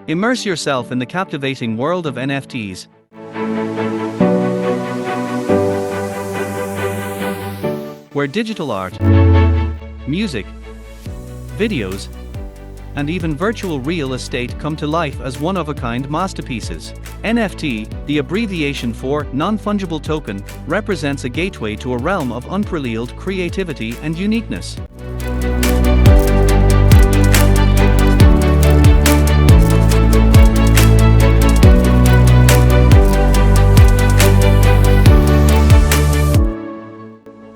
Immerse yourself in the captivating world of NFTs, where digital art, music, videos, and even virtual real estate come to life as one-of-a-kind masterpieces. NFT, the abbreviation for Non-Fungible Token, represents a gateway to a realm of unparalleled creativity and uniqueness.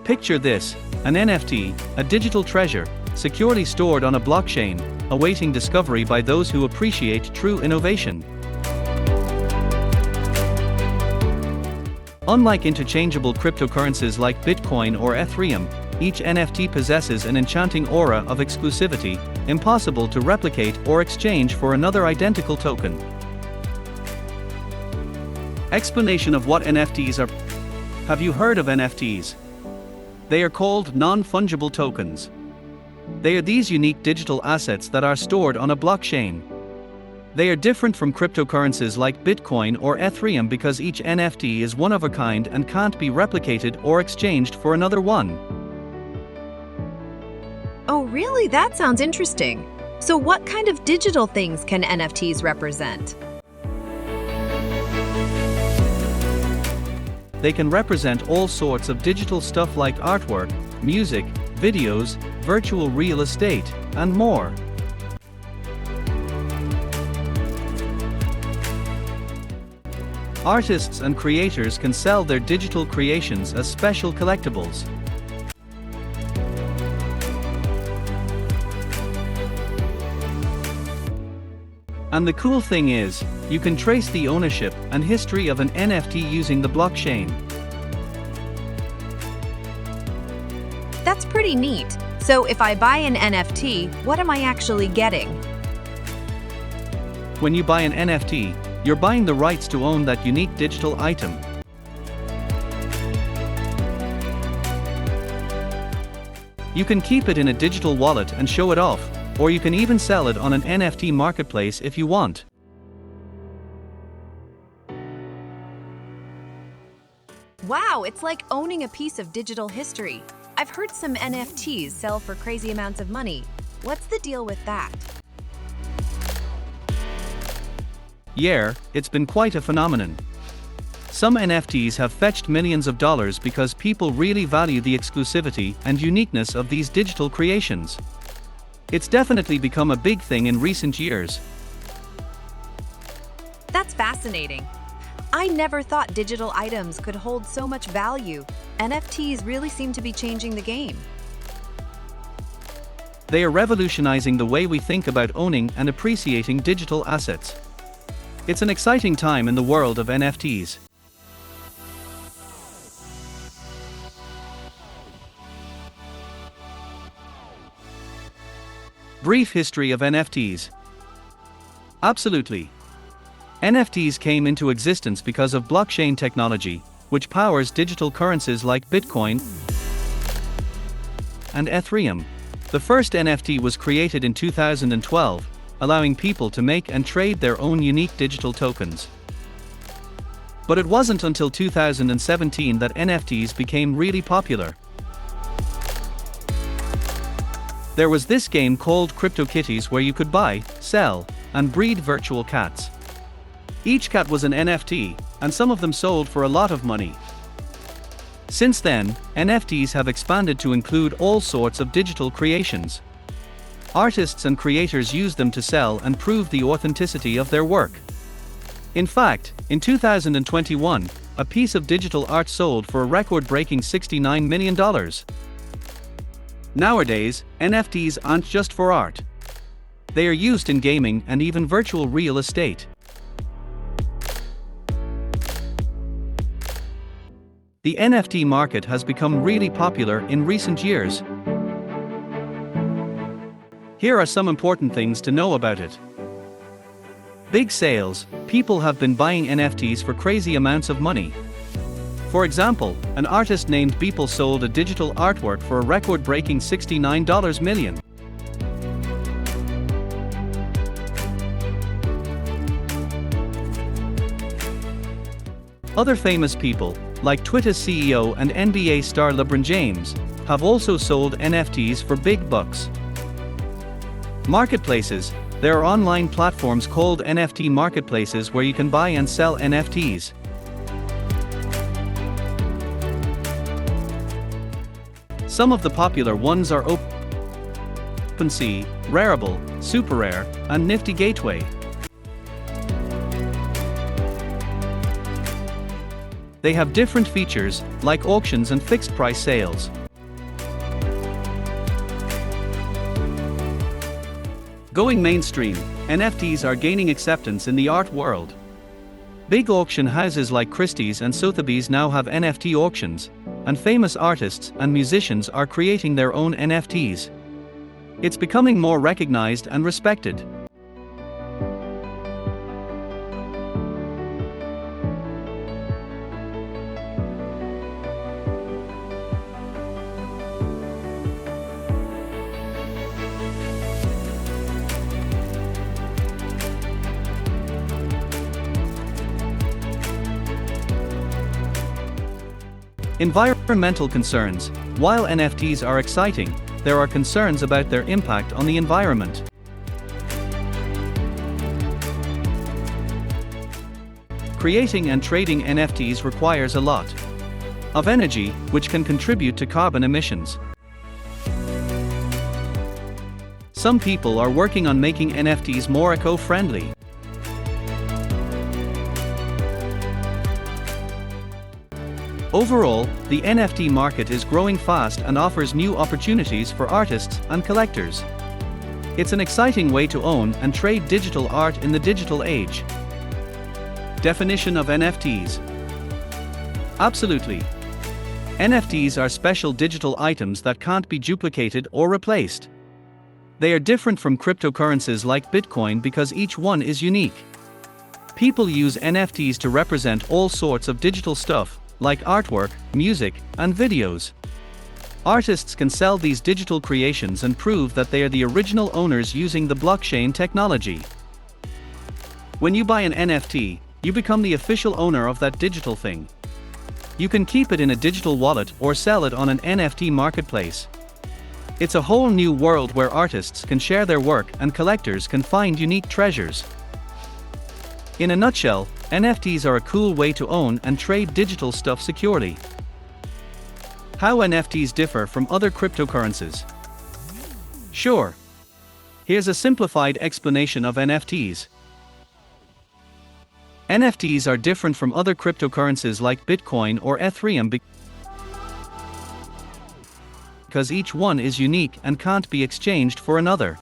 Picture this, an NFT, a digital treasure, securely stored on a blockchain, awaiting discovery by those who appreciate true innovation. Unlike interchangeable cryptocurrencies like Bitcoin or Ethereum, each NFT possesses an enchanting aura of exclusivity, impossible to replicate or exchange for another identical token. Explanation of what NFTs are. Have you heard of NFTs? They are called non-fungible tokens. They are these unique digital assets that are stored on a blockchain. They are different from cryptocurrencies like Bitcoin or Ethereum because each NFT is one of a kind and can't be replicated or exchanged for another one. Oh, really? That sounds interesting. So what kind of digital things can NFTs represent? They can represent all sorts of digital stuff like artwork, music, videos, virtual real estate, and more. Artists and creators can sell their digital creations as special collectibles. And the cool thing is, you can trace the ownership and history of an NFT using the blockchain. That's pretty neat. So if I buy an NFT, what am I actually getting? When you buy an NFT, you're buying the rights to own that unique digital item. You can keep it in a digital wallet and show it off, or you can even sell it on an NFT marketplace if you want. Wow, it's like owning a piece of digital history. I've heard some NFTs sell for crazy amounts of money. What's the deal with that? Yeah, it's been quite a phenomenon. Some NFTs have fetched millions of dollars because people really value the exclusivity and uniqueness of these digital creations. It's definitely become a big thing in recent years. That's fascinating. I never thought digital items could hold so much value. NFTs really seem to be changing the game. They are revolutionizing the way we think about owning and appreciating digital assets. It's an exciting time in the world of NFTs. Brief history of NFTs. Absolutely. NFTs came into existence because of blockchain technology, which powers digital currencies like Bitcoin and Ethereum. The first NFT was created in 2012, allowing people to make and trade their own unique digital tokens. But it wasn't until 2017 that NFTs became really popular. There was this game called CryptoKitties where you could buy, sell, and breed virtual cats. Each cat was an NFT, and some of them sold for a lot of money. Since then, NFTs have expanded to include all sorts of digital creations. Artists and creators use them to sell and prove the authenticity of their work. In fact, in 2021, a piece of digital art sold for a record-breaking $69 million. Nowadays, NFTs aren't just for art. They are used in gaming and even virtual real estate. The NFT market has become really popular in recent years. Here are some important things to know about it. Big sales. People have been buying NFTs for crazy amounts of money. For example, an artist named Beeple sold a digital artwork for a record-breaking $69 million. Other famous people, like Twitter's CEO and NBA star LeBron James, have also sold NFTs for big bucks. Marketplaces. There are online platforms called NFT marketplaces where you can buy and sell NFTs. Some of the popular ones are OpenSea, Rarible, SuperRare, and Nifty Gateway. They have different features, like auctions and fixed-price sales. Going mainstream, NFTs are gaining acceptance in the art world. Big auction houses like Christie's and Sotheby's now have NFT auctions, and famous artists and musicians are creating their own NFTs. It's becoming more recognized and respected. Environmental concerns. While NFTs are exciting, there are concerns about their impact on the environment. Creating and trading NFTs requires a lot of energy, which can contribute to carbon emissions. Some people are working on making NFTs more eco-friendly. Overall, the NFT market is growing fast and offers new opportunities for artists and collectors. It's an exciting way to own and trade digital art in the digital age. Definition of NFTs. Absolutely. NFTs are special digital items that can't be duplicated or replaced. They are different from cryptocurrencies like Bitcoin because each one is unique. People use NFTs to represent all sorts of digital stuff, like artwork, music, and videos. Artists can sell these digital creations and prove that they are the original owners using the blockchain technology. When you buy an NFT, you become the official owner of that digital thing. You can keep it in a digital wallet or sell it on an NFT marketplace. It's a whole new world where artists can share their work and collectors can find unique treasures. In a nutshell, NFTs are a cool way to own and trade digital stuff securely. How NFTs differ from other cryptocurrencies? Sure. Here's a simplified explanation of NFTs. NFTs are different from other cryptocurrencies like Bitcoin or Ethereum because each one is unique and can't be exchanged for another.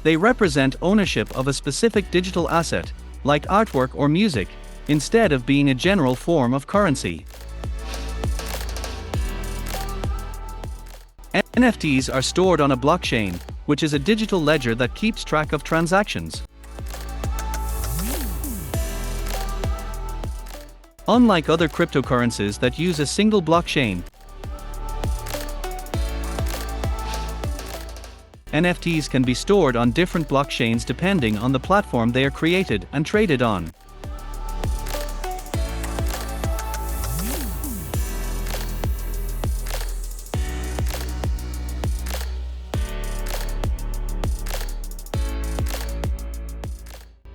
They represent ownership of a specific digital asset, like artwork or music, instead of being a general form of currency. NFTs are stored on a blockchain, which is a digital ledger that keeps track of transactions. Unlike other cryptocurrencies that use a single blockchain, NFTs can be stored on different blockchains depending on the platform they are created and traded on.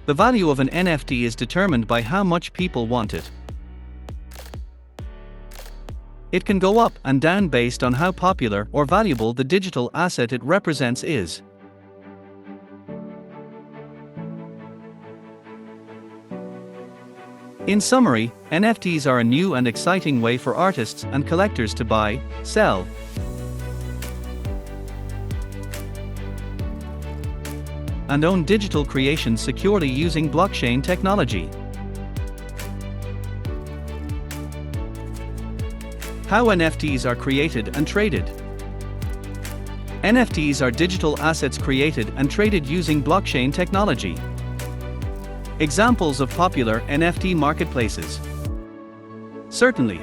The value of an NFT is determined by how much people want it. It can go up and down based on how popular or valuable the digital asset it represents is. In summary, NFTs are a new and exciting way for artists and collectors to buy, sell, and own digital creations securely using blockchain technology. How NFTs are created and traded. NFTs are digital assets created and traded using blockchain technology. Examples of popular NFT marketplaces. Certainly.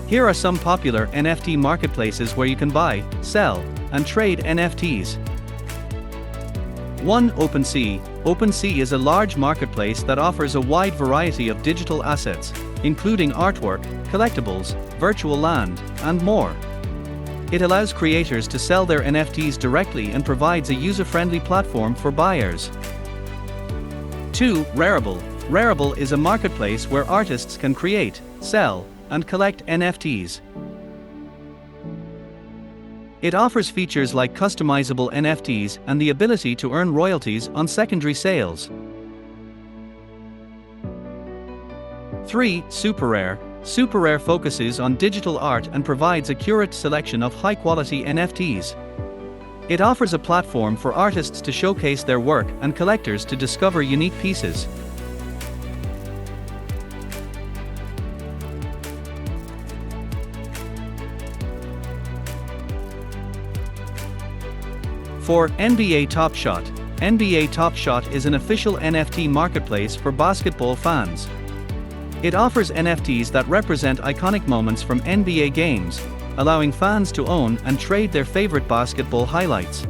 Here are some popular NFT marketplaces where you can buy, sell, and trade NFTs. 1. OpenSea. OpenSea is a large marketplace that offers a wide variety of digital assets, including artwork, collectibles, virtual land, and more. It allows creators to sell their NFTs directly and provides a user-friendly platform for buyers. 2. Rarible. Rarible is a marketplace where artists can create, sell, and collect NFTs. It offers features like customizable NFTs and the ability to earn royalties on secondary sales. 3. SuperRare. SuperRare focuses on digital art and provides a curated selection of high-quality NFTs. It offers a platform for artists to showcase their work and collectors to discover unique pieces. For NBA Top Shot. NBA Top Shot is an official NFT marketplace for basketball fans. It offers NFTs that represent iconic moments from NBA games, allowing fans to own and trade their favorite basketball highlights.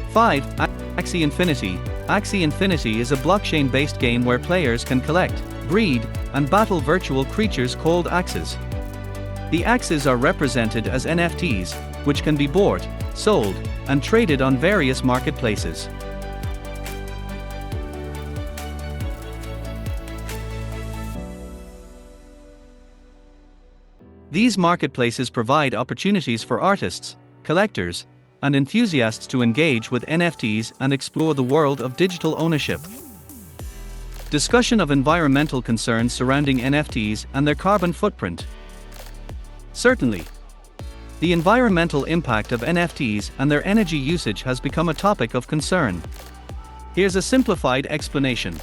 Five. Axie Infinity. Axie Infinity is a blockchain-based game where players can collect, breed, and battle virtual creatures called axes. The axes are represented as NFTs, which can be bought, sold, and traded on various marketplaces. These marketplaces provide opportunities for artists, collectors, and enthusiasts to engage with NFTs and explore the world of digital ownership. Discussion of environmental concerns surrounding NFTs and their carbon footprint. Certainly, the environmental impact of NFTs and their energy usage has become a topic of concern. Here's a simplified explanation.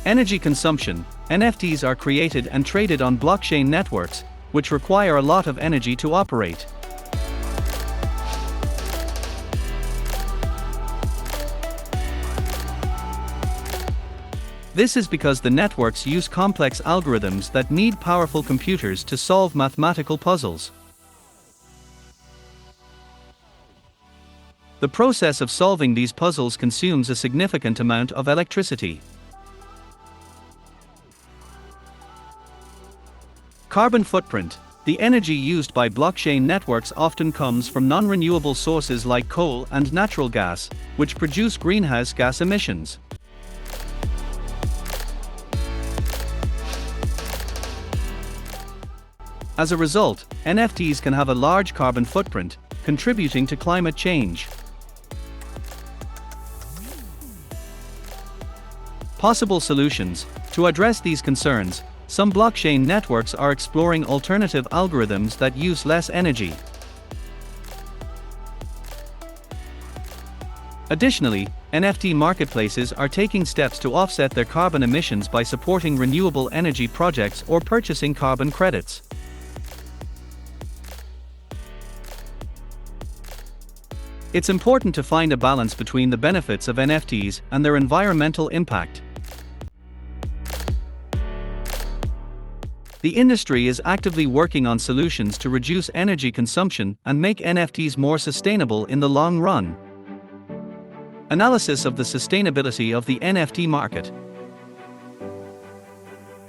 Energy consumption. NFTs are created and traded on blockchain networks, which require a lot of energy to operate. This is because the networks use complex algorithms that need powerful computers to solve mathematical puzzles. The process of solving these puzzles consumes a significant amount of electricity. Carbon footprint. The energy used by blockchain networks often comes from non-renewable sources like coal and natural gas, which produce greenhouse gas emissions. As a result, NFTs can have a large carbon footprint, contributing to climate change. Possible solutions. To address these concerns, some blockchain networks are exploring alternative algorithms that use less energy. Additionally, NFT marketplaces are taking steps to offset their carbon emissions by supporting renewable energy projects or purchasing carbon credits. It's important to find a balance between the benefits of NFTs and their environmental impact. The industry is actively working on solutions to reduce energy consumption and make NFTs more sustainable in the long run. Analysis of the sustainability of the NFT market.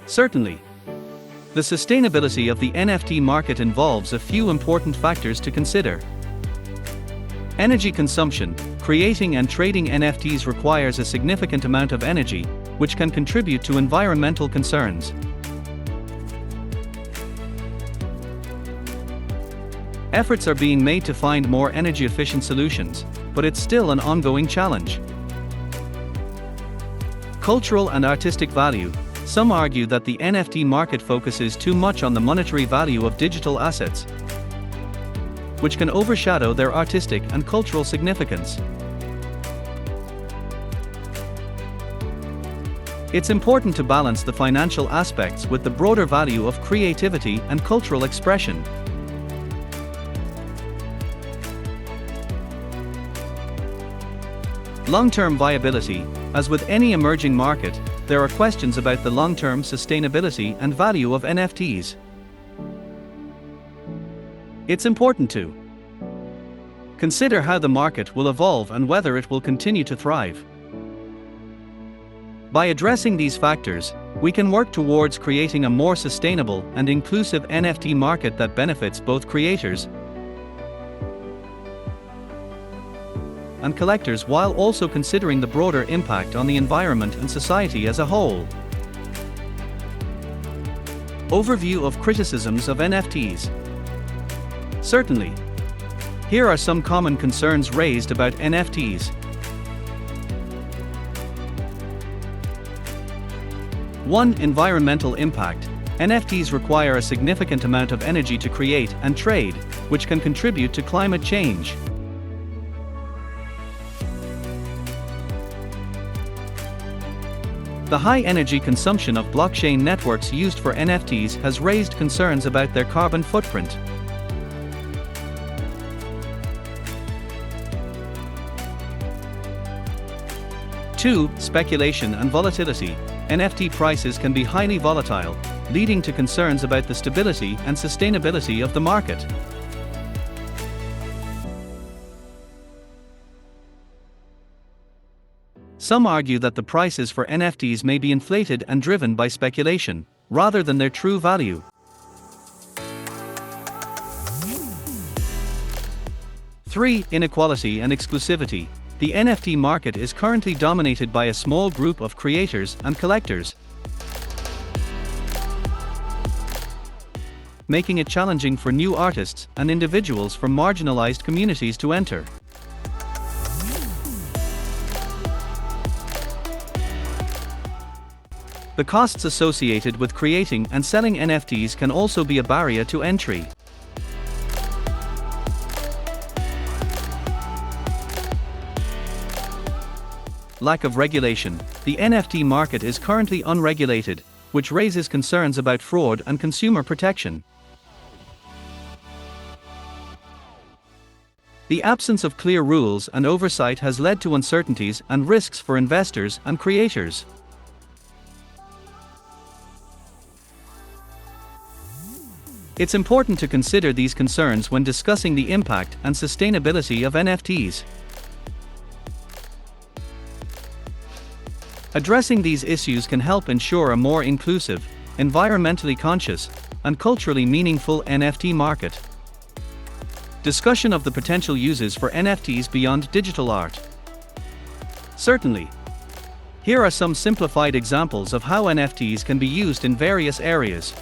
Certainly, the sustainability of the NFT market involves a few important factors to consider. Energy consumption. Creating and trading NFTs requires a significant amount of energy, which can contribute to environmental concerns. Efforts are being made to find more energy-efficient solutions, but it's still an ongoing challenge. Cultural and artistic value. Some argue that the NFT market focuses too much on the monetary value of digital assets, which can overshadow their artistic and cultural significance. It's important to balance the financial aspects with the broader value of creativity and cultural expression. Long-term viability. As with any emerging market, there are questions about the long-term sustainability and value of NFTs. It's important to consider how the market will evolve and whether it will continue to thrive. By addressing these factors, we can work towards creating a more sustainable and inclusive NFT market that benefits both creators and collectors while also considering the broader impact on the environment and society as a whole. Overview of criticisms of NFTs. Certainly. Here are some common concerns raised about NFTs. 1. Environmental impact. NFTs require a significant amount of energy to create and trade, which can contribute to climate change. The high energy consumption of blockchain networks used for NFTs has raised concerns about their carbon footprint. Two. Speculation and volatility. NFT prices can be highly volatile, leading to concerns about the stability and sustainability of the market. Some argue that the prices for NFTs may be inflated and driven by speculation, rather than their true value. 3. Inequality and exclusivity. The NFT market is currently dominated by a small group of creators and collectors, making it challenging for new artists and individuals from marginalized communities to enter. The costs associated with creating and selling NFTs can also be a barrier to entry. Lack of regulation. The NFT market is currently unregulated, which raises concerns about fraud and consumer protection. The absence of clear rules and oversight has led to uncertainties and risks for investors and creators. It's important to consider these concerns when discussing the impact and sustainability of NFTs. Addressing these issues can help ensure a more inclusive, environmentally conscious, and culturally meaningful NFT market. Discussion of the potential uses for NFTs beyond digital art. Certainly. Here are some simplified examples of how NFTs can be used in various areas.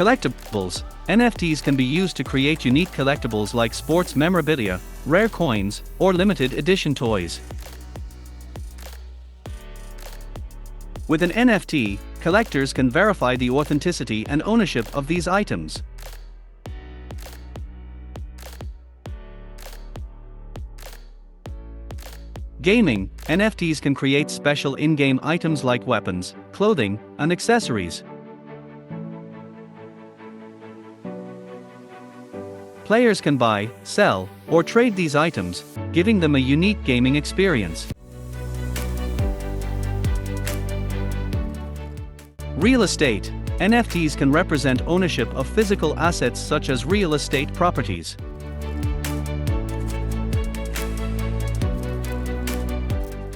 Collectibles. NFTs can be used to create unique collectibles like sports memorabilia, rare coins, or limited edition toys. With an NFT, collectors can verify the authenticity and ownership of these items. Gaming. NFTs can create special in-game items like weapons, clothing, and accessories. Players can buy, sell, or trade these items, giving them a unique gaming experience. Real estate. NFTs can represent ownership of physical assets such as real estate properties.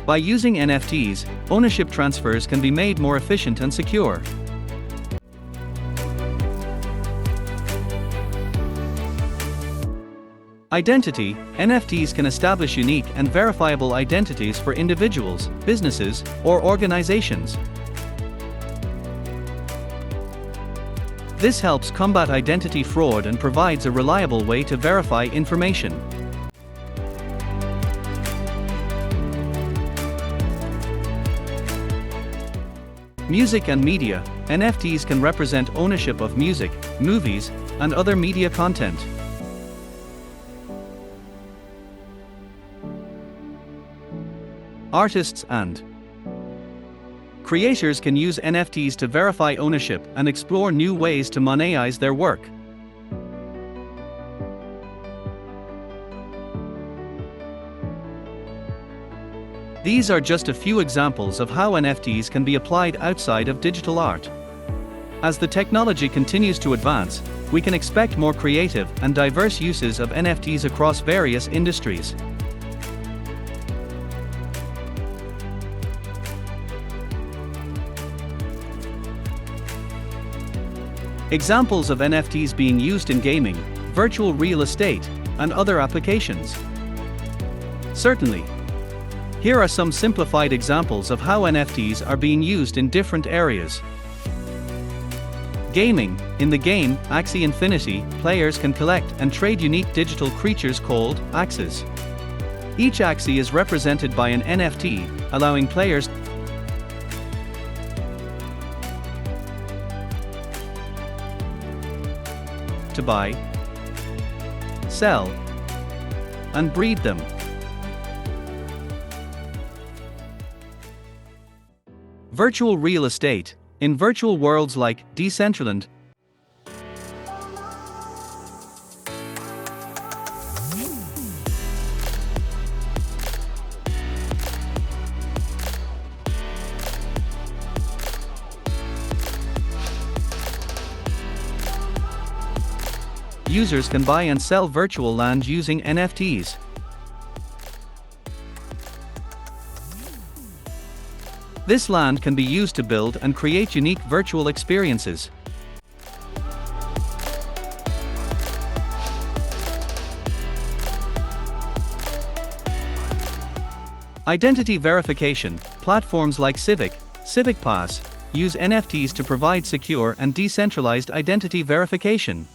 By using NFTs, ownership transfers can be made more efficient and secure. Identity. NFTs can establish unique and verifiable identities for individuals, businesses, or organizations. This helps combat identity fraud and provides a reliable way to verify information. Music and media. NFTs can represent ownership of music, movies, and other media content. Artists and creators can use NFTs to verify ownership and explore new ways to monetize their work. These are just a few examples of how NFTs can be applied outside of digital art. As the technology continues to advance, we can expect more creative and diverse uses of NFTs across various industries. Examples of NFTs being used in gaming, virtual real estate, and other applications. Certainly. Here are some simplified examples of how NFTs are being used in different areas. Gaming. In the game, Axie Infinity, players can collect and trade unique digital creatures called axes. Each Axie is represented by an NFT, allowing players to buy, sell, and breed them. Virtual real estate. In virtual worlds like Decentraland, users can buy and sell virtual land using NFTs. This land can be used to build and create unique virtual experiences. Identity verification. Platforms like Civic Pass, use NFTs to provide secure and decentralized identity verification.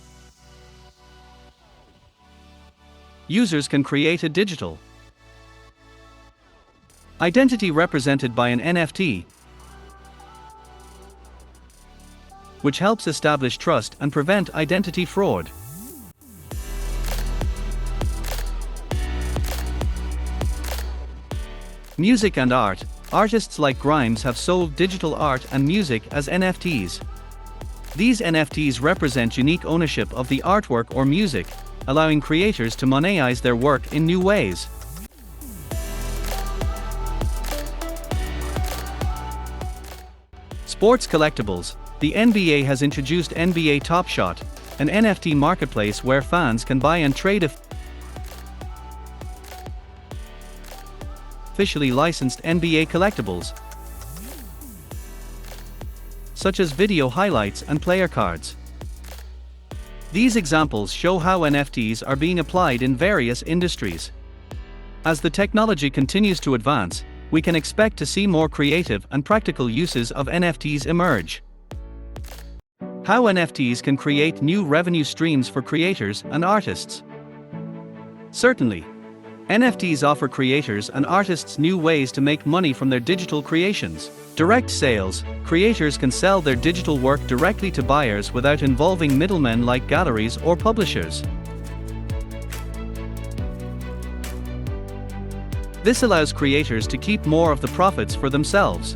Users can create a digital identity represented by an NFT, which helps establish trust and prevent identity fraud. Music and art. Artists like Grimes have sold digital art and music as NFTs. These NFTs represent unique ownership of the artwork or music, allowing creators to monetize their work in new ways. Sports collectibles. The NBA has introduced NBA Top Shot, an NFT marketplace where fans can buy and trade officially licensed NBA collectibles, such as video highlights and player cards. These examples show how NFTs are being applied in various industries. As the technology continues to advance, we can expect to see more creative and practical uses of NFTs emerge. How NFTs can create new revenue streams for creators and artists. Certainly, NFTs offer creators and artists new ways to make money from their digital creations. Direct sales. Creators can sell their digital work directly to buyers without involving middlemen like galleries or publishers. This allows creators to keep more of the profits for themselves.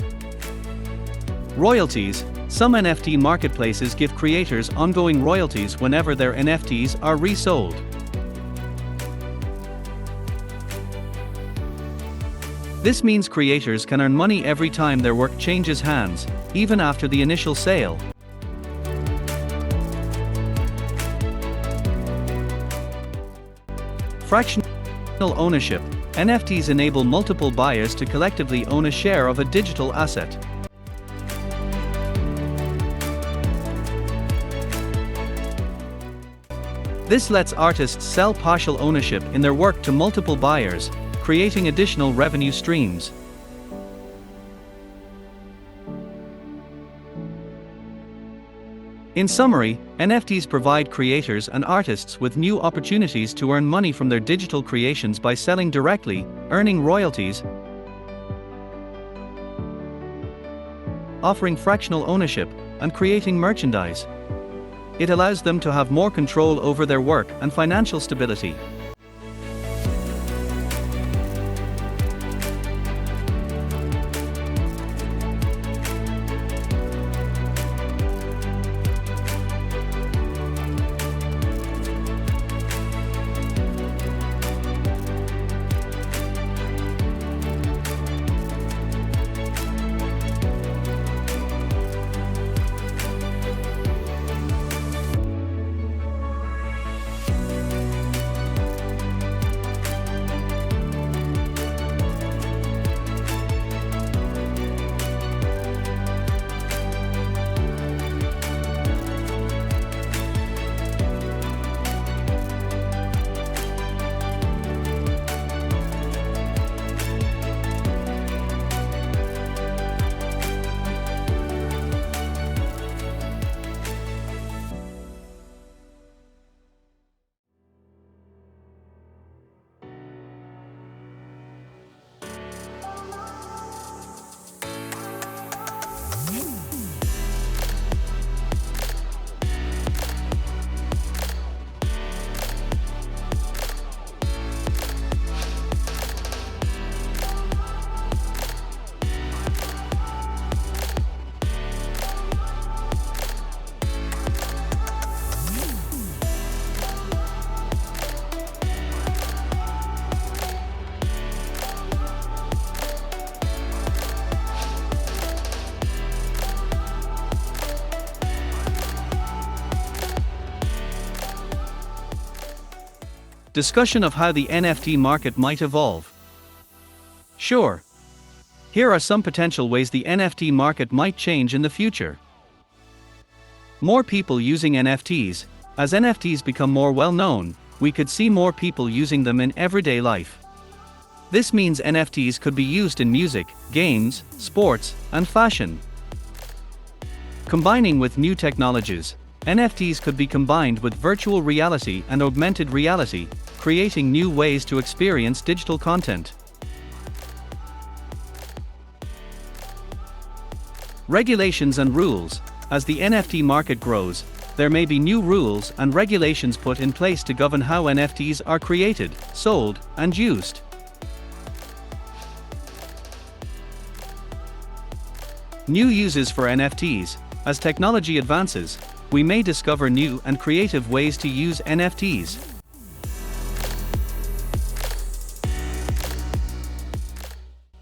Royalties. Some NFT marketplaces give creators ongoing royalties whenever their NFTs are resold. This means creators can earn money every time their work changes hands, even after the initial sale. Fractional ownership. NFTs enable multiple buyers to collectively own a share of a digital asset. This lets artists sell partial ownership in their work to multiple buyers, creating additional revenue streams. In summary, NFTs provide creators and artists with new opportunities to earn money from their digital creations by selling directly, earning royalties, offering fractional ownership, and creating merchandise. It allows them to have more control over their work and financial stability. Discussion of how the NFT market might evolve. Sure. Here are some potential ways the NFT market might change in the future. More people using NFTs. As NFTs become more well-known, we could see more people using them in everyday life. This means NFTs could be used in music, games, sports, and fashion. Combining with new technologies, NFTs could be combined with virtual reality and augmented reality, creating new ways to experience digital content. Regulations and rules. As the NFT market grows, there may be new rules and regulations put in place to govern how NFTs are created, sold, and used. New uses for NFTs. As technology advances, we may discover new and creative ways to use NFTs.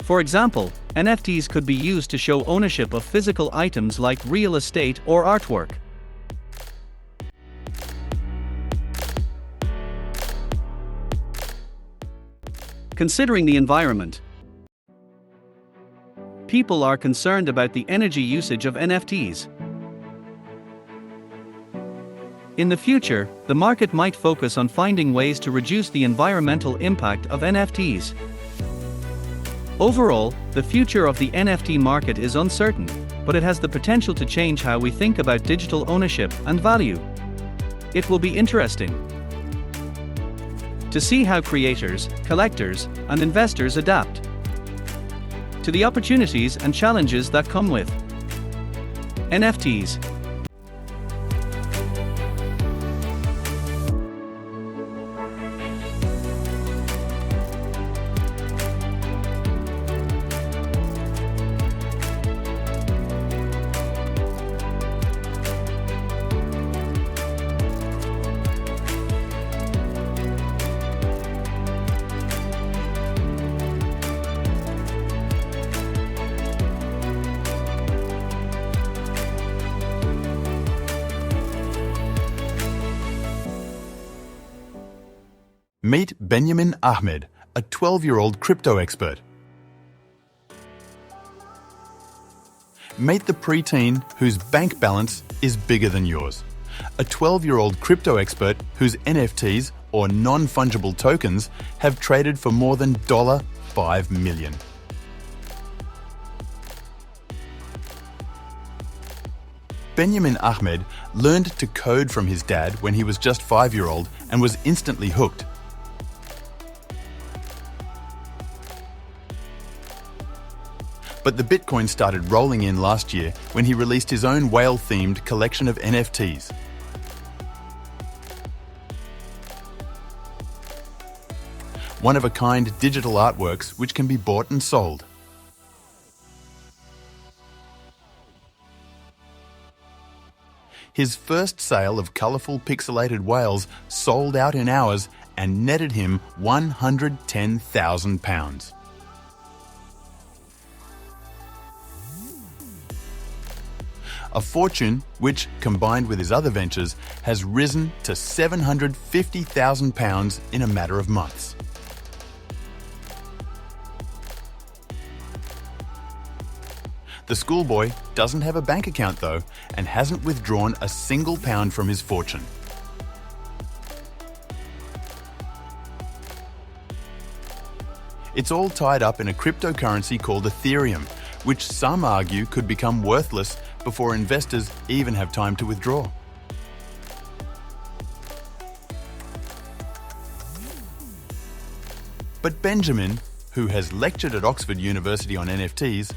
For example, NFTs could be used to show ownership of physical items like real estate or artwork. Considering the environment. People are concerned about the energy usage of NFTs. In the future, the market might focus on finding ways to reduce the environmental impact of NFTs. Overall, the future of the NFT market is uncertain, but it has the potential to change how we think about digital ownership and value. It will be interesting to see how creators, collectors, and investors adapt to the opportunities and challenges that come with NFTs. Meet Benjamin Ahmed, a 12-year-old crypto expert. Meet the preteen whose bank balance is bigger than yours. A 12-year-old crypto expert whose NFTs, or non-fungible tokens, have traded for more than $5 million. Benjamin Ahmed learned to code from his dad when he was just 5-year-old and was instantly hooked. But the Bitcoin started rolling in last year when he released his own whale-themed collection of NFTs. One-of-a-kind digital artworks which can be bought and sold. His first sale of colourful pixelated whales sold out in hours and netted him £110,000. A fortune which, combined with his other ventures, has risen to £750,000 in a matter of months. The schoolboy doesn't have a bank account though, and hasn't withdrawn a single pound from his fortune. It's all tied up in a cryptocurrency called Ethereum, which some argue could become worthless before investors even have time to withdraw. But Benjamin, who has lectured at Oxford University on NFTs,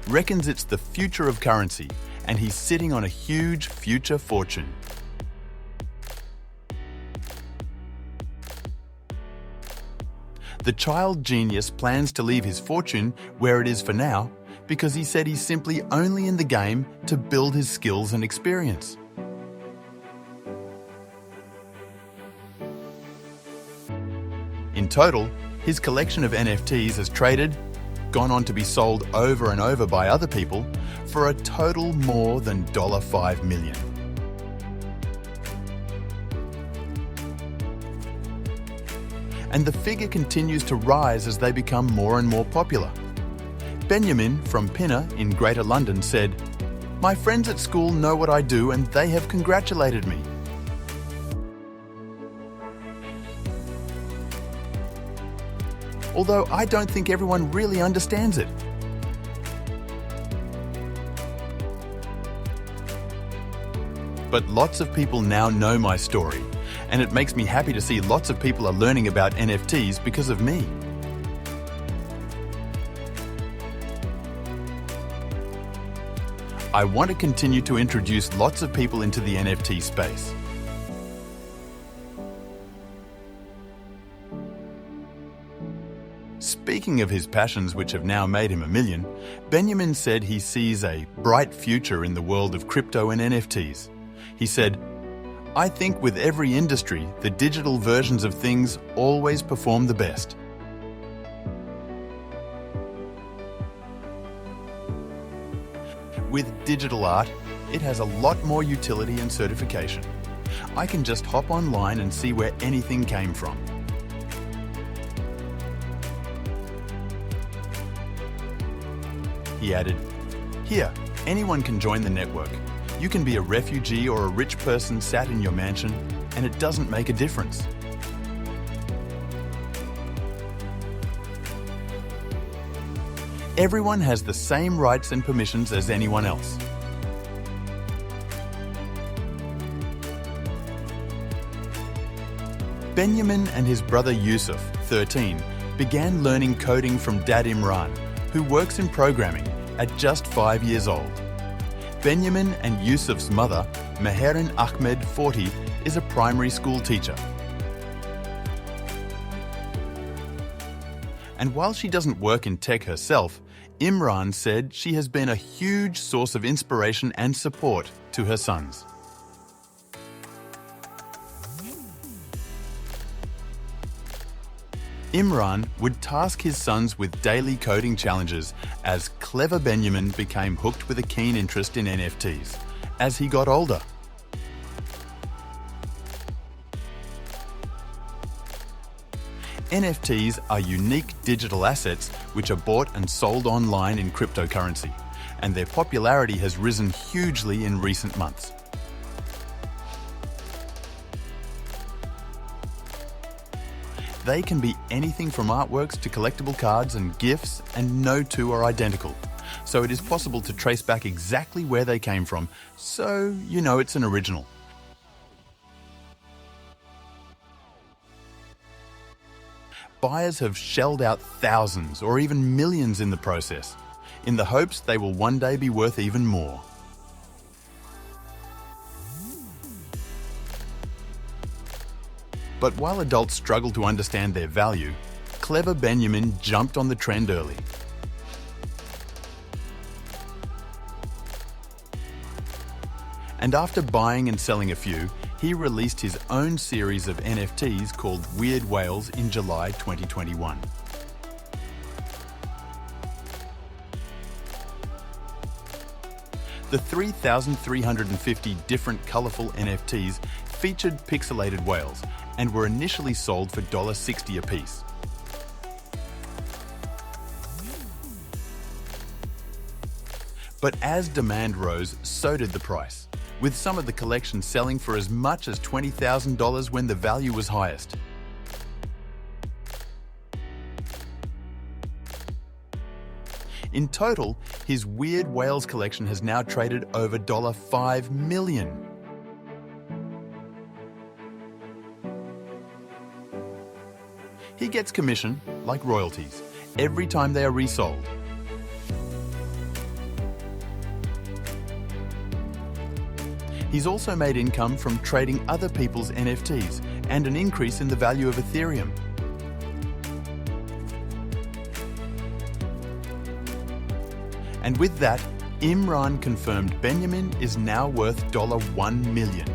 reckons it's the future of currency, and he's sitting on a huge future fortune. The child genius plans to leave his fortune where it is for now, because he said he's simply only in the game to build his skills and experience. In total, his collection of NFTs has traded, gone on to be sold over and over by other people, for a total more than $5 million. and the figure continues to rise as they become more and more popular. Benjamin from Pinner in Greater London said, "My friends at school know what I do and they have congratulated me." Although I don't think everyone really understands it. But lots of people now know my story, and it makes me happy to see lots of people are learning about NFTs because of me. I want to continue to introduce lots of people into the NFT space. Speaking of his passions which have now made him a million, Benjamin said he sees a bright future in the world of crypto and NFTs. He said, "I think with every industry, the digital versions of things always perform the best." With digital art, it has a lot more utility and certification. I can just hop online and see where anything came from. He added, "Here, anyone can join the network. You can be a refugee or a rich person sat in your mansion, and it doesn't make a difference." Everyone has the same rights and permissions as anyone else. Benjamin and his brother Yusuf, 13, began learning coding from Dad Imran, who works in programming at just 5 years old. Benjamin and Yusuf's mother, Meherin Ahmed, 40, is a primary school teacher. And while she doesn't work in tech herself, Imran said she has been a huge source of inspiration and support to her sons. Imran would task his sons with daily coding challenges as clever Benjamin became hooked with a keen interest in NFTs as he got older. NFTs are unique digital assets which are bought and sold online in cryptocurrency, and their popularity has risen hugely in recent months. They can be anything from artworks to collectible cards and gifts, and no two are identical. So it is possible to trace back exactly where they came from, so you know it's an original. Buyers have shelled out thousands or even millions in the process, in the hopes they will one day be worth even more. But while adults struggle to understand their value, clever Benjamin jumped on the trend early. And after buying and selling a few, he released his own series of NFTs called Weird Whales in July 2021. The 3,350 different colourful NFTs featured pixelated whales and were initially sold for $60 a piece. But as demand rose, so did the price, with some of the collection selling for as much as $20,000 when the value was highest. In total, his Weird Whales collection has now traded over $5 million. He gets commission, like royalties, every time they are resold. He's also made income from trading other people's NFTs and an increase in the value of Ethereum. And with that, Imran confirmed Benjamin is now worth $1 million,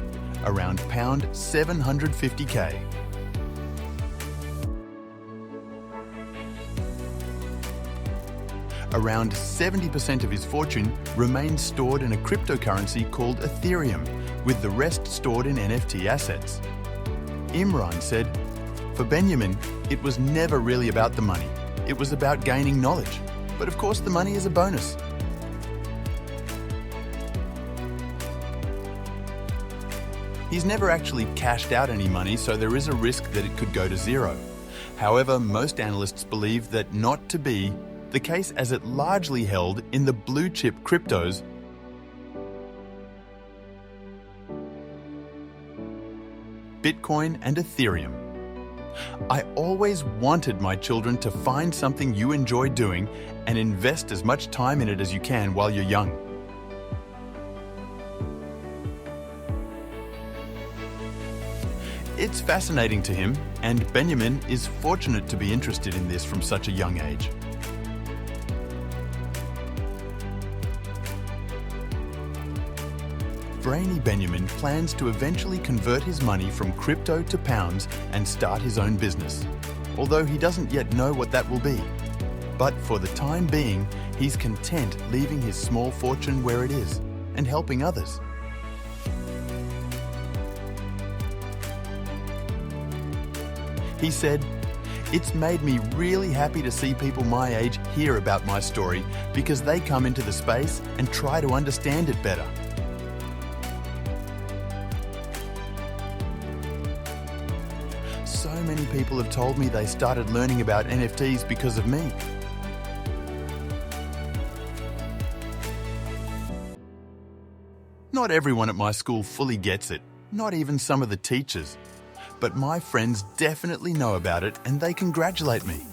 around £750K. Around 70% of his fortune remains stored in a cryptocurrency called Ethereum, with the rest stored in NFT assets. Imran said, For Benjamin, it was never really about the money. It was about gaining knowledge. But of course, the money is a bonus. He's never actually cashed out any money, so there is a risk that it could go to zero. However, most analysts believe that not to be the case, as it largely held in the blue chip cryptos Bitcoin and Ethereum. I always wanted my children to find something you enjoy doing and invest as much time in it as you can while you're young. It's fascinating to him, and Benjamin is fortunate to be interested in this from such a young age. Brainy Benjamin plans to eventually convert his money from crypto to pounds and start his own business, although he doesn't yet know what that will be. But for the time being, he's content leaving his small fortune where it is and helping others. He said, "It's made me really happy to see people my age hear about my story because they come into the space and try to understand it better." So many people have told me they started learning about NFTs because of me. Not everyone at my school fully gets it, not even some of the teachers. But my friends definitely know about it and they congratulate me.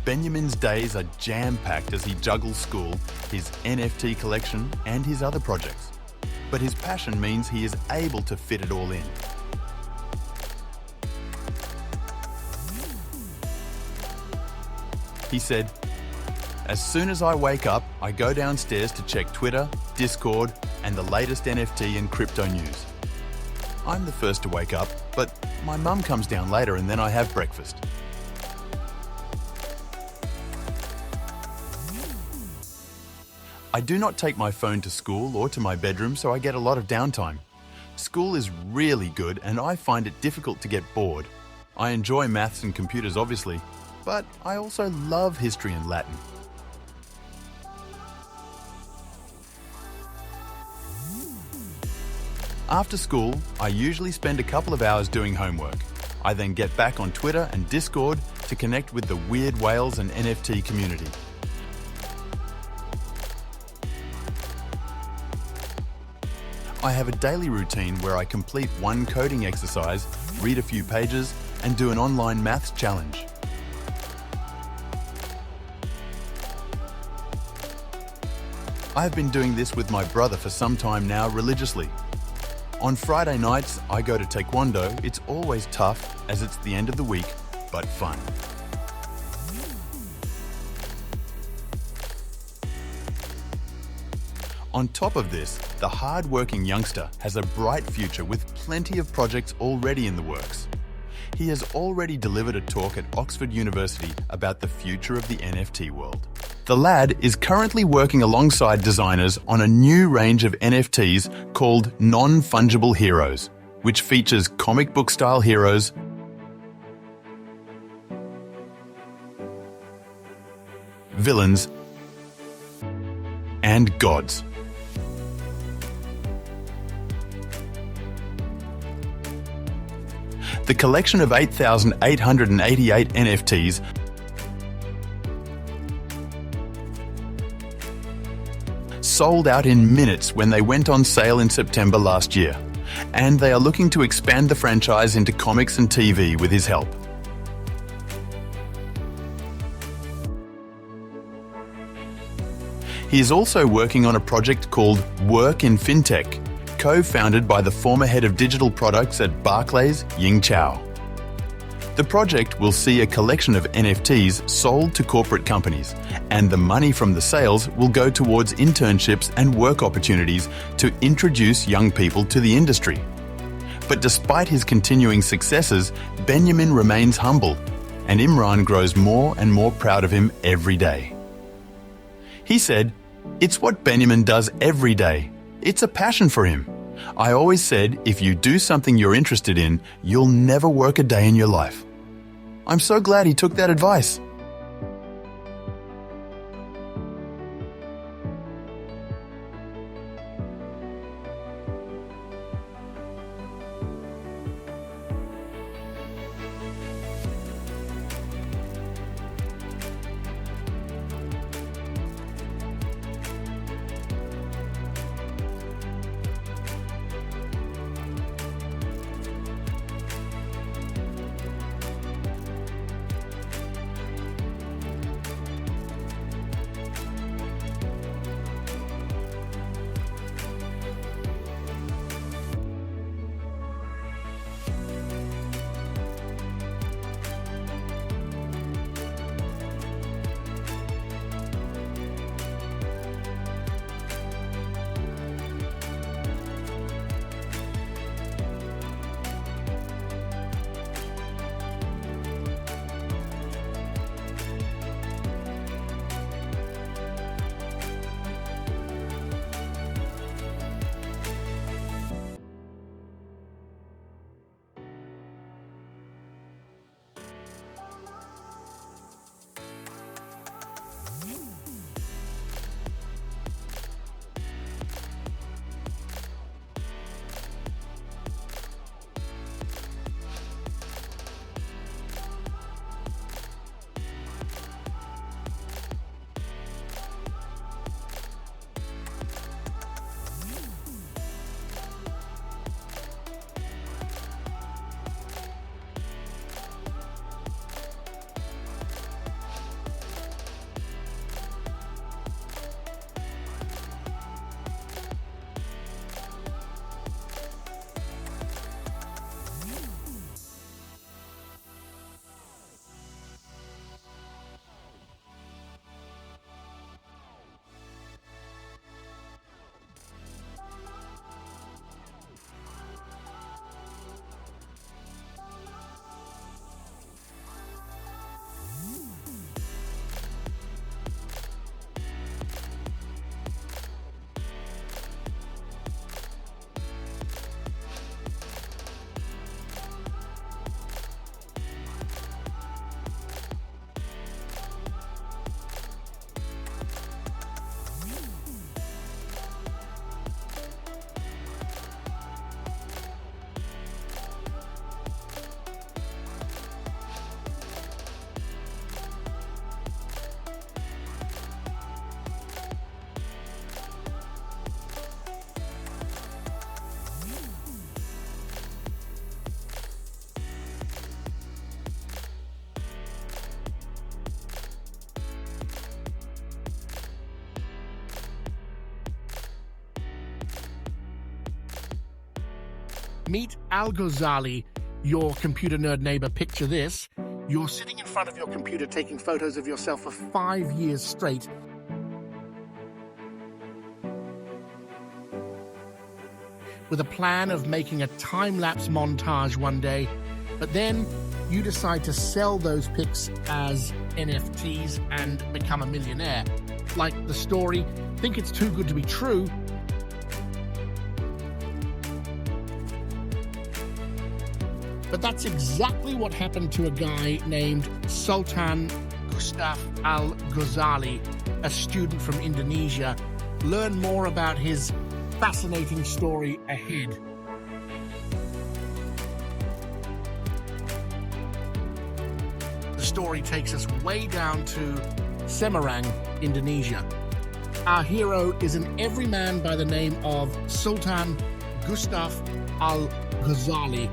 Benjamin's days are jam-packed as he juggles school, his NFT collection and his other projects. But his passion means he is able to fit it all in. He said, "As soon as I wake up, I go downstairs to check Twitter, Discord, and the latest NFT and crypto news. I'm the first to wake up, but my mum comes down later and then I have breakfast." I do not take my phone to school or to my bedroom, so I get a lot of downtime. School is really good and I find it difficult to get bored. I enjoy maths and computers, obviously, but I also love history and Latin. After school, I usually spend a couple of hours doing homework. I then get back on Twitter and Discord to connect with the weird whales and NFT community. I have a daily routine where I complete one coding exercise, read a few pages, and do an online maths challenge. I have been doing this with my brother for some time now religiously. On Friday nights, I go to Taekwondo. It's always tough as it's the end of the week, but fun. On top of this, the hard-working youngster has a bright future with plenty of projects already in the works. He has already delivered a talk at Oxford University about the future of the NFT world. The lad is currently working alongside designers on a new range of NFTs called Non-Fungible Heroes, which features comic book-style heroes, villains, and gods. The collection of 8,888 NFTs sold out in minutes when they went on sale in September last year, and they are looking to expand the franchise into comics and TV with his help. He is also working on a project called Work in FinTech, co-founded by the former head of digital products at Barclays, Ying Chao. The project will see a collection of NFTs sold to corporate companies, and the money from the sales will go towards internships and work opportunities to introduce young people to the industry. But despite his continuing successes, Benjamin remains humble, and Imran grows more and more proud of him every day. He said, "It's what Benjamin does every day. It's a passion for him." I always said if you do something you're interested in, you'll never work a day in your life. I'm so glad he took that advice. Meet Al Ghazali, your computer nerd neighbor. Picture this. You're sitting in front of your computer taking photos of yourself for 5 years straight. With a plan of making a time-lapse montage one day, but then you decide to sell those pics as NFTs and become a millionaire. Like the story, think it's too good to be true. But that's exactly what happened to a guy named Sultan Gustav Al Ghazali, a student from Indonesia. Learn more about his fascinating story ahead. The story takes us way down to Semarang, Indonesia. Our hero is an everyman by the name of Sultan Gustav Al Ghazali.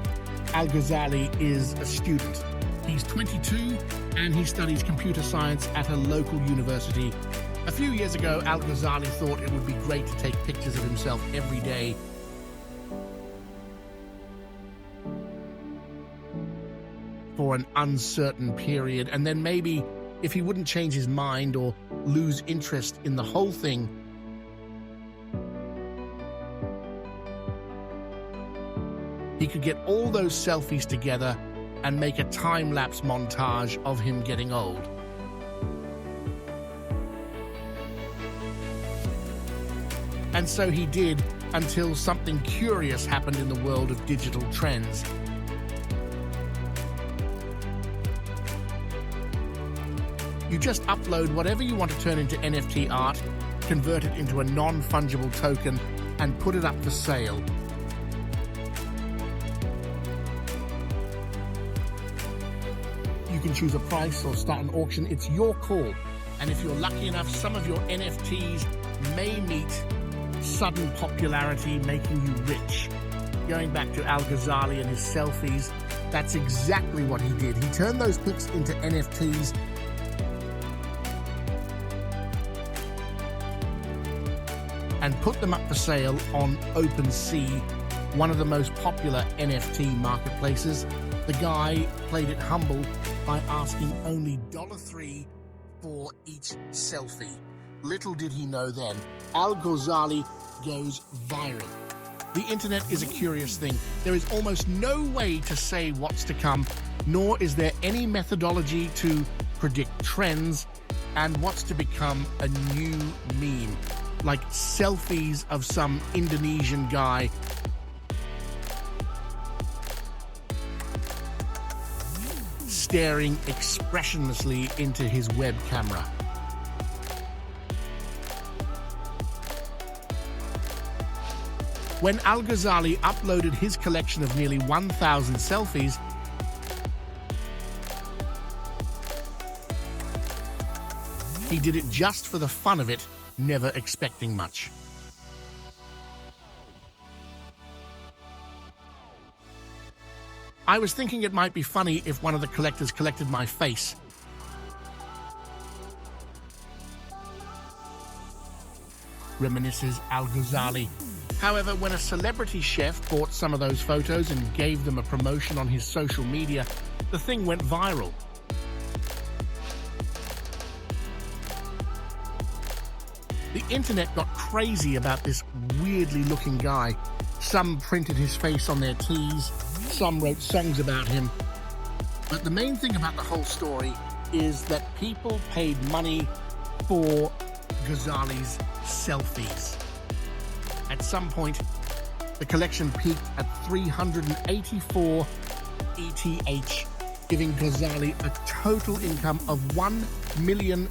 Al Ghazali is a student. He's 22 and he studies computer science at a local university. A few years ago, Al Ghazali thought it would be great to take pictures of himself every day. For an uncertain period, and then maybe, if he wouldn't change his mind or lose interest in the whole thing, he could get all those selfies together and make a time-lapse montage of him getting old. And so he did until something curious happened in the world of digital trends. You just upload whatever you want to turn into NFT art, convert it into a non-fungible token, and put it up for sale. You can choose a price or start an auction. It's your call. And if you're lucky enough, some of your NFTs may meet sudden popularity, making you rich. Going back to Al-Ghazali and his selfies, that's exactly what he did. He turned those pics into NFTs and put them up for sale on OpenSea, one of the most popular NFT marketplaces. The guy played it humble by asking only $3 for each selfie. Little did he know then, Al-Ghazali goes viral. The internet is a curious thing. There is almost no way to say what's to come, nor is there any methodology to predict trends and what's to become a new meme, like selfies of some Indonesian guy staring expressionlessly into his web camera. When Al-Ghazali uploaded his collection of nearly 1,000 selfies, he did it just for the fun of it, never expecting much. I was thinking it might be funny if one of the collectors collected my face. Reminisces Al-Ghazali. However, when a celebrity chef bought some of those photos and gave them a promotion on his social media, the thing went viral. The internet got crazy about this weirdly looking guy. Some printed his face on their tees, some wrote songs about him. But the main thing about the whole story is that people paid money for Ghazali's selfies. At some point, the collection peaked at 384 ETH, giving Ghazali a total income of $1 million.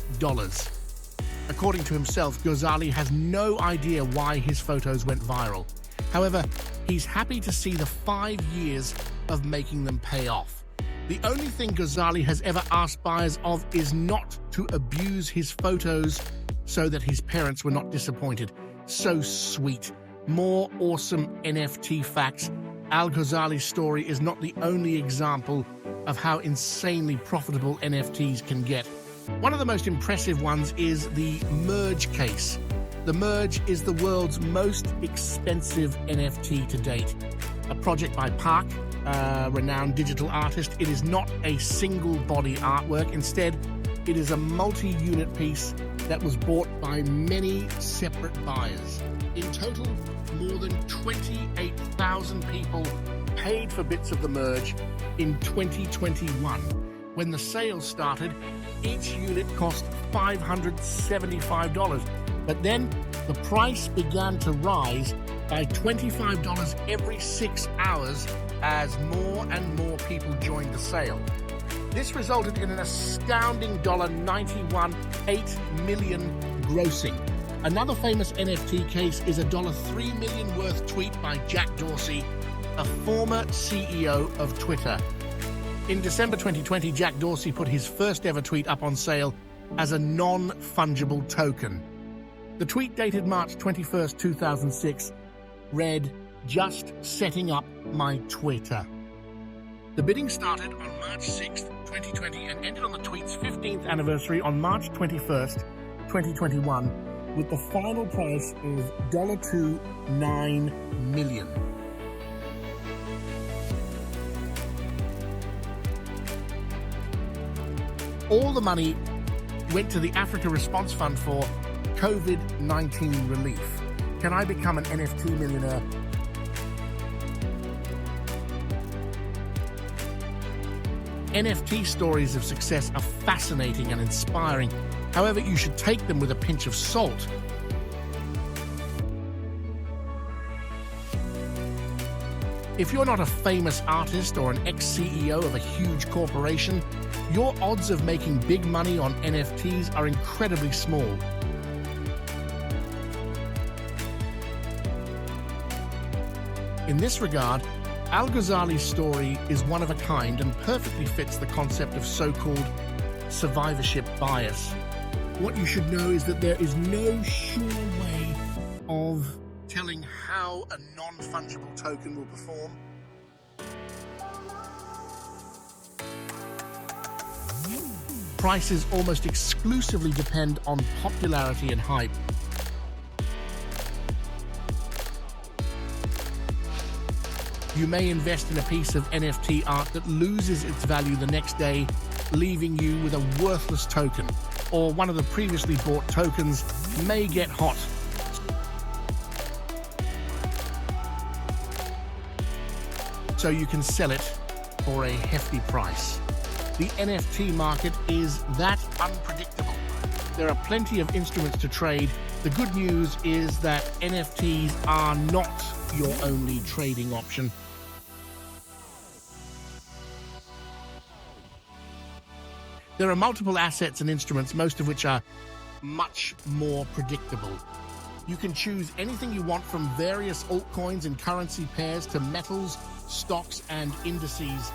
According to himself, Ghazali has no idea why his photos went viral. However, he's happy to see the 5 years of making them pay off. The only thing Ghazali has ever asked buyers of is not to abuse his photos so that his parents were not disappointed. So sweet. More awesome NFT facts. Al-Ghazali's story is not the only example of how insanely profitable NFTs can get. One of the most impressive ones is the Merge case. The Merge is the world's most expensive NFT to date. A project by Park, a renowned digital artist. It is not a single body artwork. Instead, it is a multi-unit piece that was bought by many separate buyers. In total, more than 28,000 people paid for bits of the Merge in 2021. When the sale started, each unit cost $575. But then the price began to rise by $25 every 6 hours as more and more people joined the sale. This resulted in an astounding $91.8 million grossing. Another famous NFT case is a $3 million worth tweet by Jack Dorsey, a former CEO of Twitter. In December 2020, Jack Dorsey put his first ever tweet up on sale as a non-fungible token. The tweet, dated March 21st, 2006, read, "Just setting up my Twitter." The bidding started on March 6th, 2020 and ended on the tweet's 15th anniversary on March 21st, 2021, with the final price of $2.9 million. All the money went to the Africa Response Fund for COVID-19 relief. Can I become an NFT millionaire? NFT stories of success are fascinating and inspiring. However, you should take them with a pinch of salt. If you're not a famous artist or an ex-CEO of a huge corporation, your odds of making big money on NFTs are incredibly small. In this regard, Al-Ghazali's story is one of a kind and perfectly fits the concept of so-called survivorship bias. What you should know is that there is no sure way of telling how a non-fungible token will perform. Prices almost exclusively depend on popularity and hype. You may invest in a piece of NFT art that loses its value the next day, leaving you with a worthless token, or one of the previously bought tokens may get hot. So you can sell it for a hefty price. The NFT market is that unpredictable. There are plenty of instruments to trade. The good news is that NFTs are not your only trading option. There are multiple assets and instruments, most of which are much more predictable. You can choose anything you want, from various altcoins and currency pairs to metals, stocks, and indices.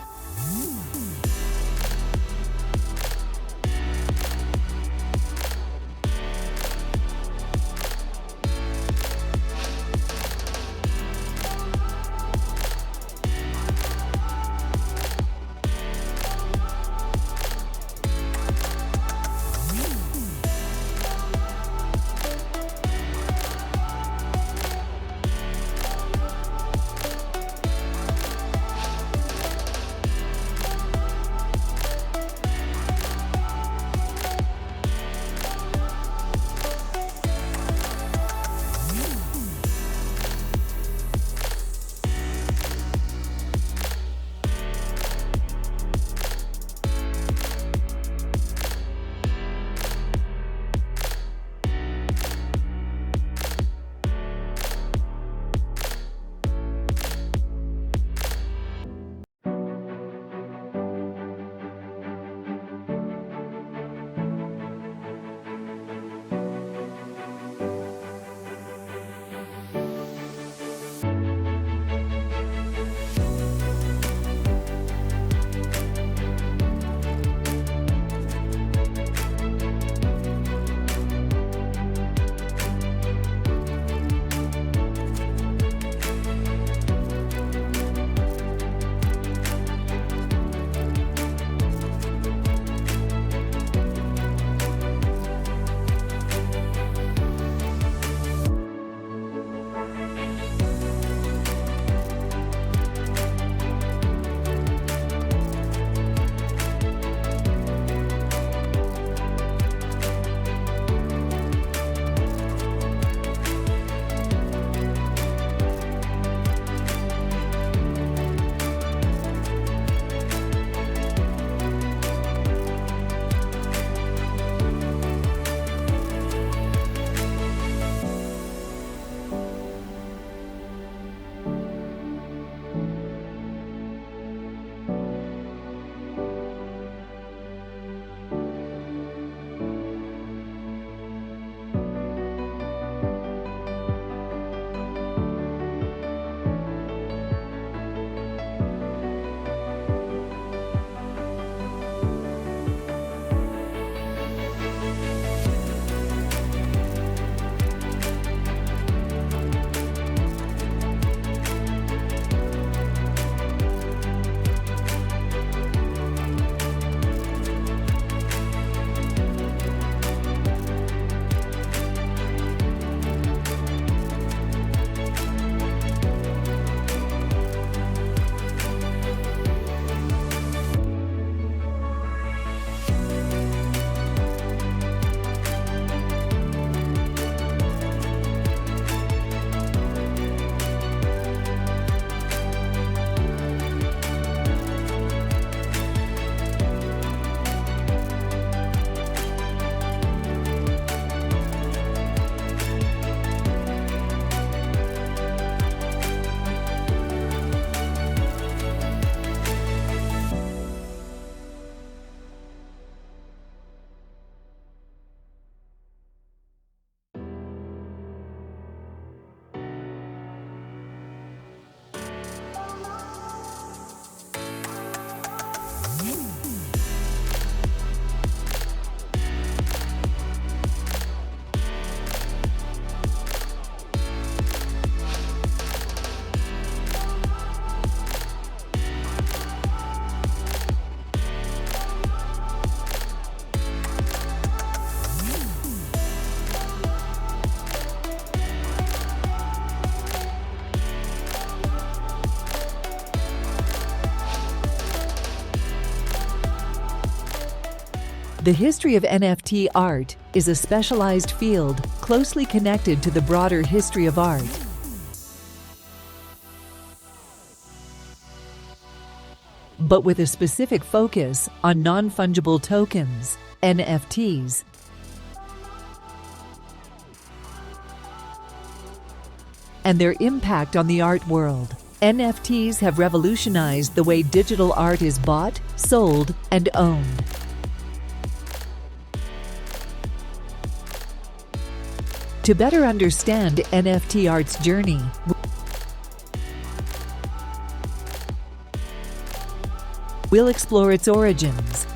The history of NFT art is a specialized field closely connected to the broader history of art. But with a specific focus on non-fungible tokens, NFTs. And their impact on the art world. NFTs have revolutionized the way digital art is bought, sold, and owned. To better understand NFT art's journey, we'll explore its origins,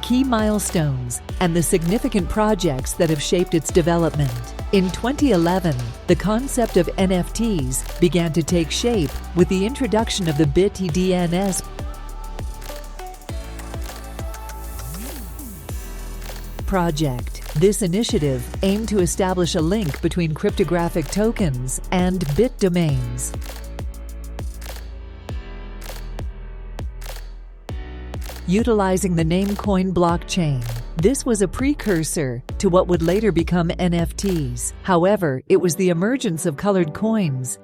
key milestones, and the significant projects that have shaped its development. In 2011, the concept of NFTs began to take shape with the introduction of the distinctness project. This initiative aimed to establish a link between cryptographic tokens and bit domains. Utilizing the Namecoin blockchain, this was a precursor to what would later become NFTs. However, it was the emergence of colored coins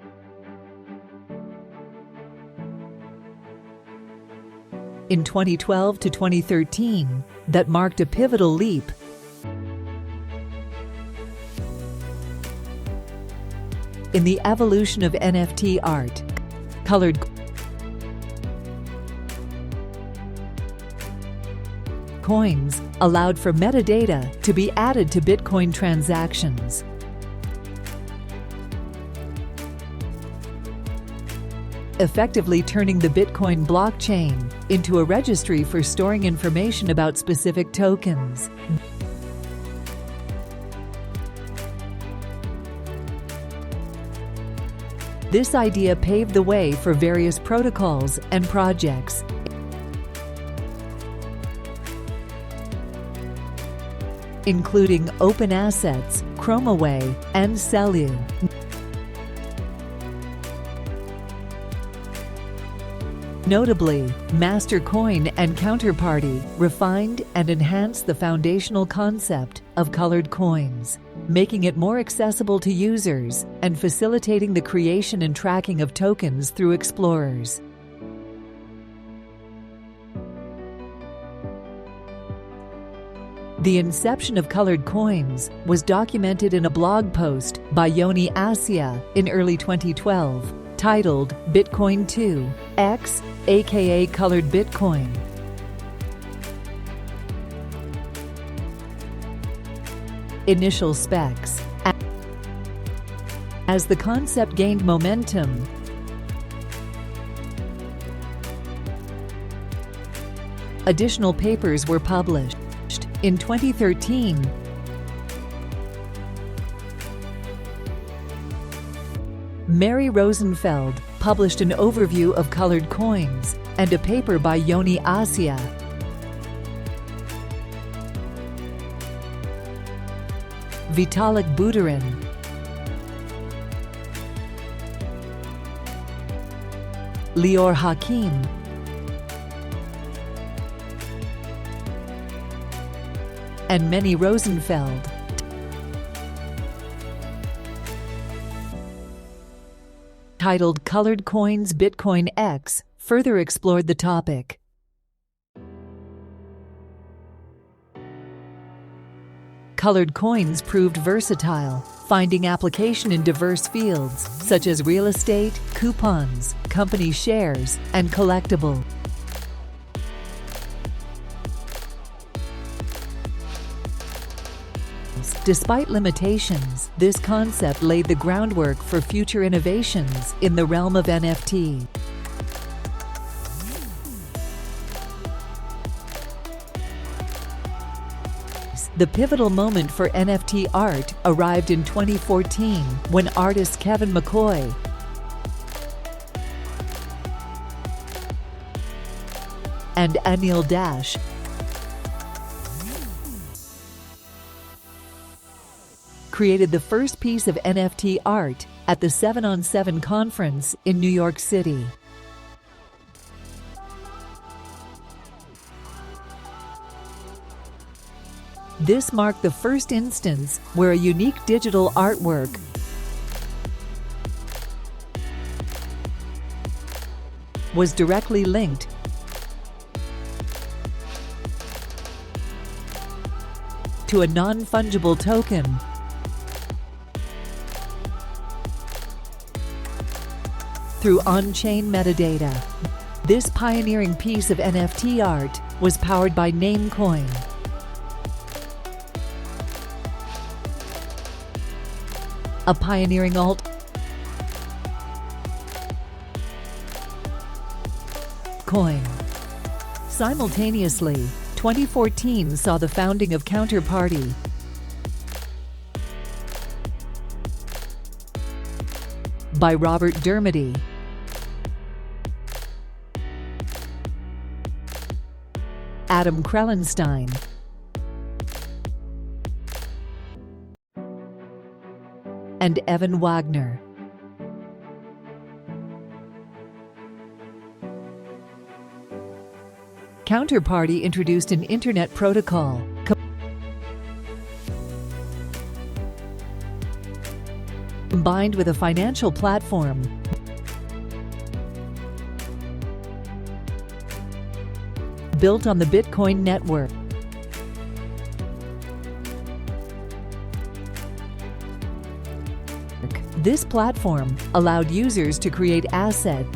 in 2012 to 2013 that marked a pivotal leap in the evolution of NFT art. Colored coins allowed for metadata to be added to Bitcoin transactions. Effectively turning the Bitcoin blockchain into a registry for storing information about specific tokens. This idea paved the way for various protocols and projects, including Open Assets, Chromaway, and Celu. Notably, Mastercoin and Counterparty refined and enhanced the foundational concept of colored coins, making it more accessible to users and facilitating the creation and tracking of tokens through explorers. The inception of colored coins was documented in a blog post by Yoni Assia in early 2012, titled Bitcoin 2 X, aka Colored Bitcoin. Initial specs. As the concept gained momentum, additional papers were published. In 2013, Mary Rosenfeld published an overview of colored coins and a paper by Yoni Assia. Vitalik Buterin, Lior Hakim, and Many Rosenfeld. Titled Colored Coins Bitcoin X, further explored the topic. Colored coins proved versatile, finding application in diverse fields such as real estate, coupons, company shares, and collectible. Despite limitations, this concept laid the groundwork for future innovations in the realm of NFT. The pivotal moment for NFT art arrived in 2014 when artist Kevin McCoy and Anil Dash created the first piece of NFT art at the 7-on-7 conference in New York City. This marked the first instance where a unique digital artwork was directly linked to a non-fungible token. Through on-chain metadata. This pioneering piece of NFT art was powered by Namecoin. A pioneering coin. Simultaneously, 2014 saw the founding of Counterparty, by Robert Dermody, Adam Krellenstein, and Evan Wagner. Counterparty introduced an internet protocol combined with a financial platform built on the Bitcoin network. This platform allowed users to create assets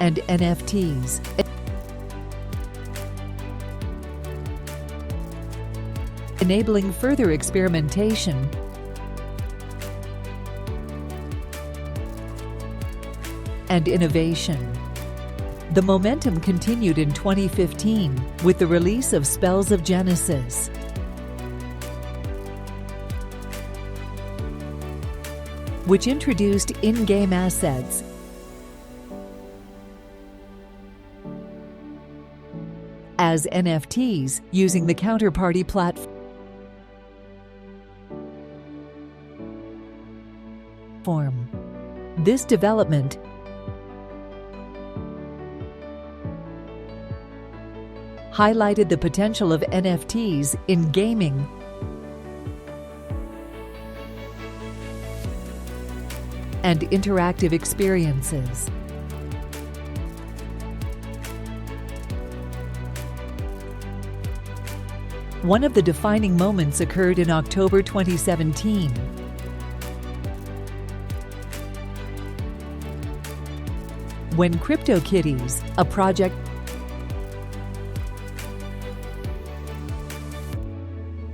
and NFTs, enabling further experimentation and innovation. The momentum continued in 2015 with the release of Spells of Genesis, which introduced in-game assets as NFTs using the Counterparty platform. This development highlighted the potential of NFTs in gaming and interactive experiences. One of the defining moments occurred in October 2017. When CryptoKitties, a project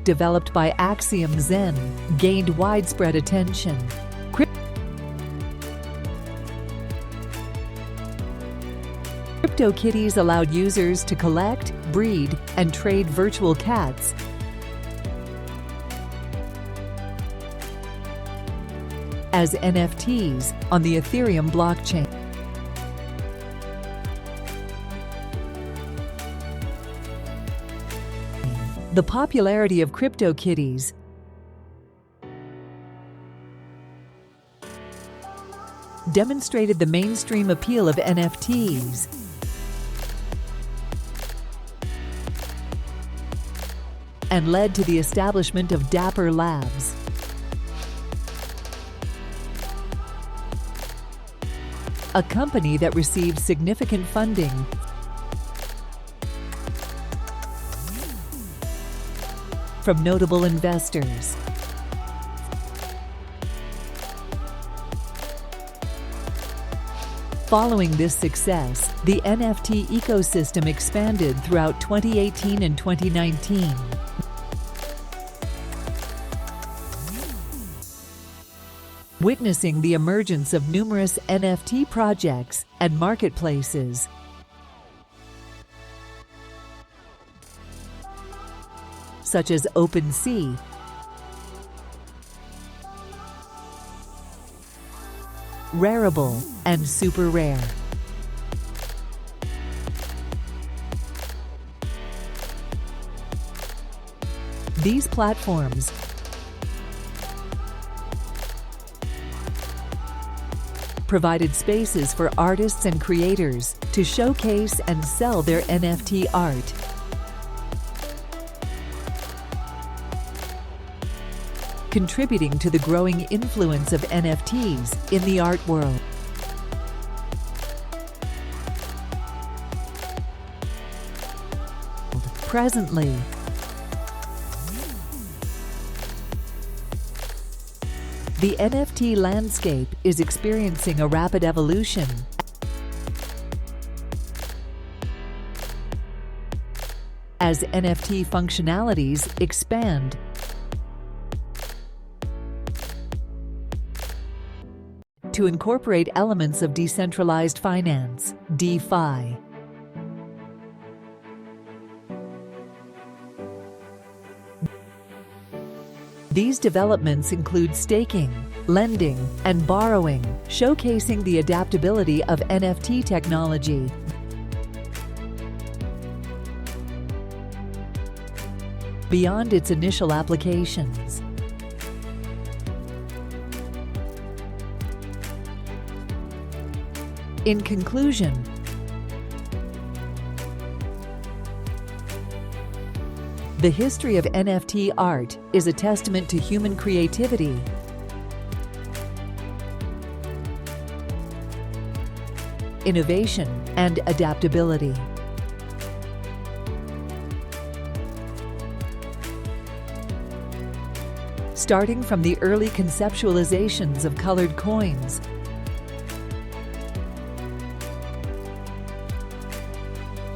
developed by Axiom Zen, gained widespread attention. CryptoKitties allowed users to collect, breed, and trade virtual cats as NFTs on the Ethereum blockchain. The popularity of CryptoKitties demonstrated the mainstream appeal of NFTs and led to the establishment of Dapper Labs, a company that received significant funding from notable investors. Following this success, the NFT ecosystem expanded throughout 2018 and 2019. Witnessing the emergence of numerous NFT projects and marketplaces. Such as OpenSea, Rarible, and Super Rare. These platforms provided spaces for artists and creators to showcase and sell their NFT art. Contributing to the growing influence of NFTs in the art world. Presently, the NFT landscape is experiencing a rapid evolution as NFT functionalities expand to incorporate elements of decentralized finance, DeFi. These developments include staking, lending, and borrowing, showcasing the adaptability of NFT technology. Beyond its initial applications. In conclusion, the history of NFT art is a testament to human creativity, innovation, and adaptability. Starting from the early conceptualizations of colored coins,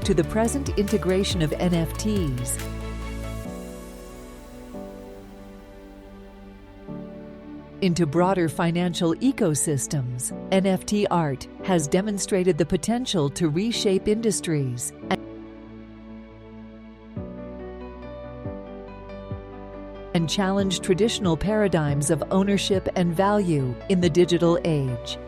to the present integration of NFTs, into broader financial ecosystems, NFT art has demonstrated the potential to reshape industries and challenge traditional paradigms of ownership and value in the digital age.